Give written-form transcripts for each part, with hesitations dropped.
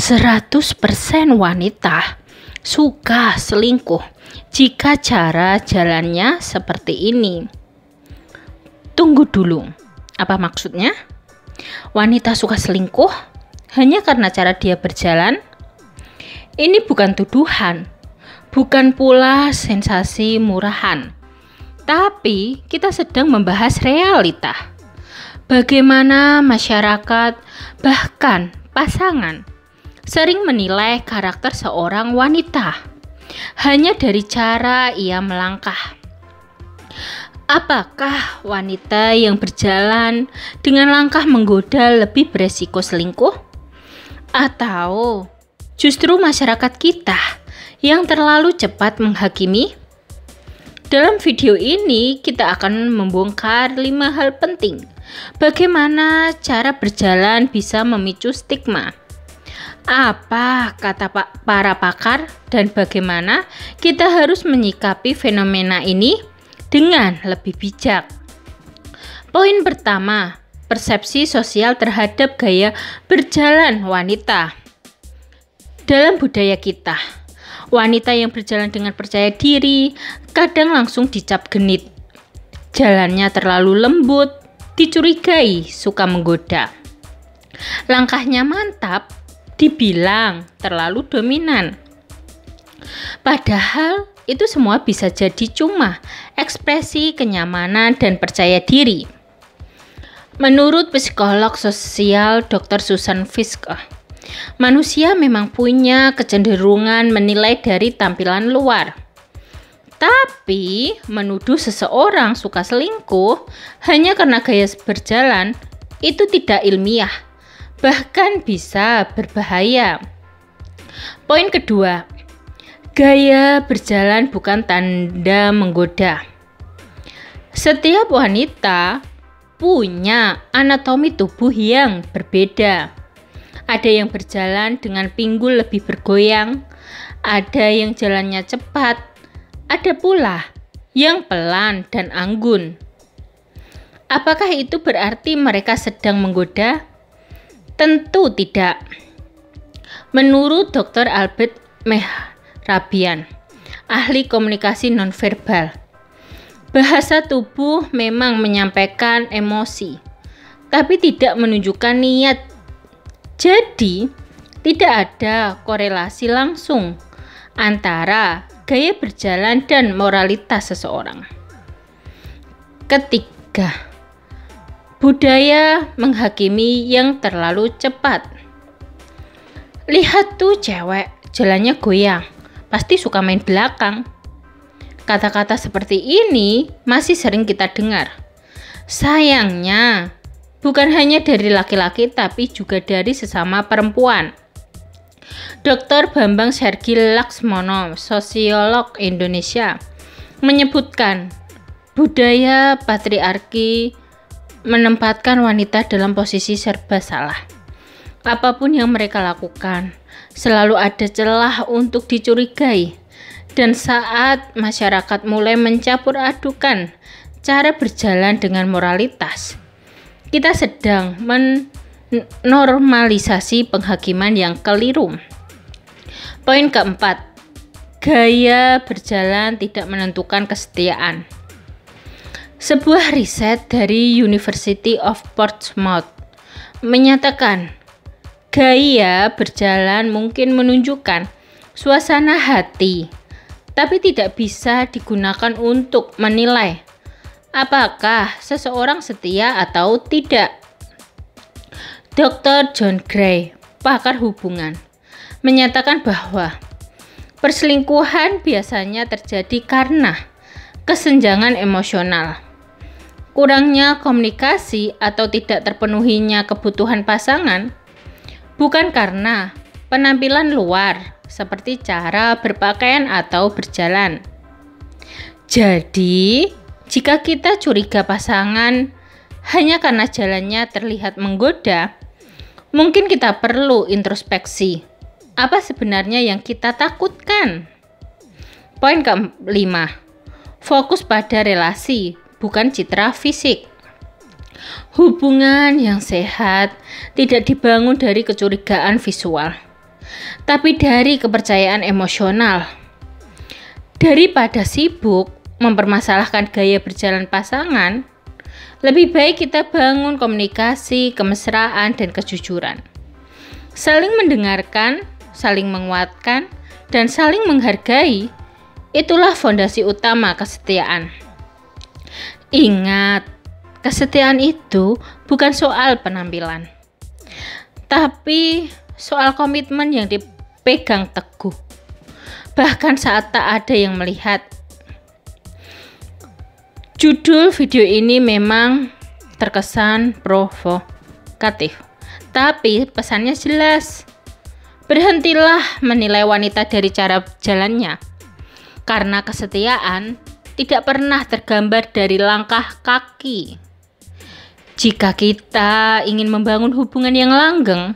100% wanita suka selingkuh jika cara jalannya seperti ini. Tunggu dulu, apa maksudnya? Wanita suka selingkuh hanya karena cara dia berjalan? Ini bukan tuduhan, bukan pula sensasi murahan. Tapi kita sedang membahas realita. Bagaimana masyarakat, bahkan pasangan, sering menilai karakter seorang wanita hanya dari cara ia melangkah. Apakah wanita yang berjalan dengan langkah menggoda lebih beresiko selingkuh? Atau justru masyarakat kita yang terlalu cepat menghakimi? Dalam video ini kita akan membongkar 5 hal penting. Bagaimana cara berjalan bisa memicu stigma? Apa kata para pakar dan bagaimana kita harus menyikapi fenomena ini dengan lebih bijak? Poin pertama, persepsi sosial terhadap gaya berjalan wanita. Dalam budaya kita, wanita yang berjalan dengan percaya diri kadang langsung dicap genit. Jalannya terlalu lembut, dicurigai suka menggoda. Langkahnya mantap, dibilang terlalu dominan. Padahal itu semua bisa jadi cuma ekspresi kenyamanan dan percaya diri. Menurut psikolog sosial Dr. Susan Fiske, manusia memang punya kecenderungan menilai dari tampilan luar. Tapi menuduh seseorang suka selingkuh hanya karena gaya berjalan itu tidak ilmiah, bahkan bisa berbahaya. Poin kedua, gaya berjalan bukan tanda menggoda. Setiap wanita punya anatomi tubuh yang berbeda. Ada yang berjalan dengan pinggul lebih bergoyang, ada yang jalannya cepat, ada pula yang pelan dan anggun. Apakah itu berarti mereka sedang menggoda? Tentu tidak. Menurut Dr. Albert Mehrabian, ahli komunikasi nonverbal, bahasa tubuh memang menyampaikan emosi, tapi tidak menunjukkan niat. Jadi, tidak ada korelasi langsung antara gaya berjalan dan moralitas seseorang. Ketiga, budaya menghakimi yang terlalu cepat. Lihat tuh cewek, jalannya goyang, pasti suka main belakang. Kata-kata seperti ini masih sering kita dengar. Sayangnya, bukan hanya dari laki-laki tapi juga dari sesama perempuan. Dr. Bambang Sergi Laksmono, sosiolog Indonesia, menyebutkan budaya patriarki menempatkan wanita dalam posisi serba salah. Apapun yang mereka lakukan, selalu ada celah untuk dicurigai. Dan saat masyarakat mulai mencampur adukan cara berjalan dengan moralitas, kita sedang menormalisasi penghakiman yang keliru. Poin keempat, gaya berjalan tidak menentukan kesetiaan. Sebuah riset dari University of Portsmouth menyatakan gaya berjalan mungkin menunjukkan suasana hati, tapi tidak bisa digunakan untuk menilai apakah seseorang setia atau tidak. Dr. John Gray, pakar hubungan, menyatakan bahwa perselingkuhan biasanya terjadi karena kesenjangan emosional, kurangnya komunikasi atau tidak terpenuhinya kebutuhan pasangan, bukan karena penampilan luar seperti cara berpakaian atau berjalan. Jadi, jika kita curiga pasangan hanya karena jalannya terlihat menggoda, mungkin kita perlu introspeksi. Apa sebenarnya yang kita takutkan? Poin kelima, fokus pada relasi, bukan citra fisik. Hubungan yang sehat tidak dibangun dari kecurigaan visual, tapi dari kepercayaan emosional. Daripada sibuk mempermasalahkan gaya berjalan pasangan, lebih baik kita bangun komunikasi, kemesraan, dan kejujuran. Saling mendengarkan, saling menguatkan, dan saling menghargai, itulah fondasi utama kesetiaan. Ingat, kesetiaan itu bukan soal penampilan, tapi soal komitmen yang dipegang teguh, bahkan saat tak ada yang melihat. Judul video ini memang terkesan provokatif, tapi pesannya jelas. Berhentilah menilai wanita dari cara jalannya, karena kesetiaan tidak pernah tergambar dari langkah kaki. Jika kita ingin membangun hubungan yang langgeng,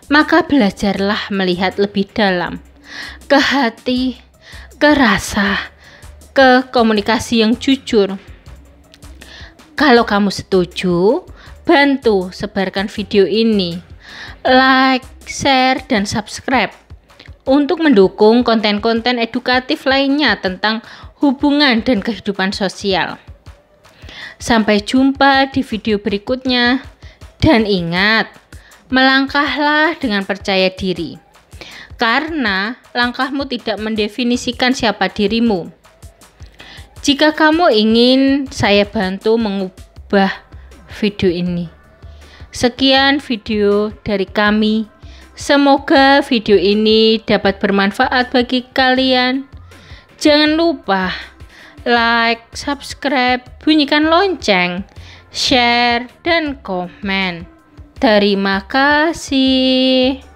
maka belajarlah melihat lebih dalam, ke hati, ke rasa, ke komunikasi yang jujur. Kalau kamu setuju, bantu sebarkan video ini, like, share, dan subscribe untuk mendukung konten-konten edukatif lainnya tentang hubungan dan kehidupan sosial. Sampai jumpa di video berikutnya, dan ingat, melangkahlah dengan percaya diri, karena langkahmu tidak mendefinisikan siapa dirimu. Jika kamu ingin saya bantu mengubah video ini. Sekian video dari kami. Semoga video ini dapat bermanfaat bagi kalian. Jangan lupa like, subscribe, bunyikan lonceng, share, dan komen. Terima kasih.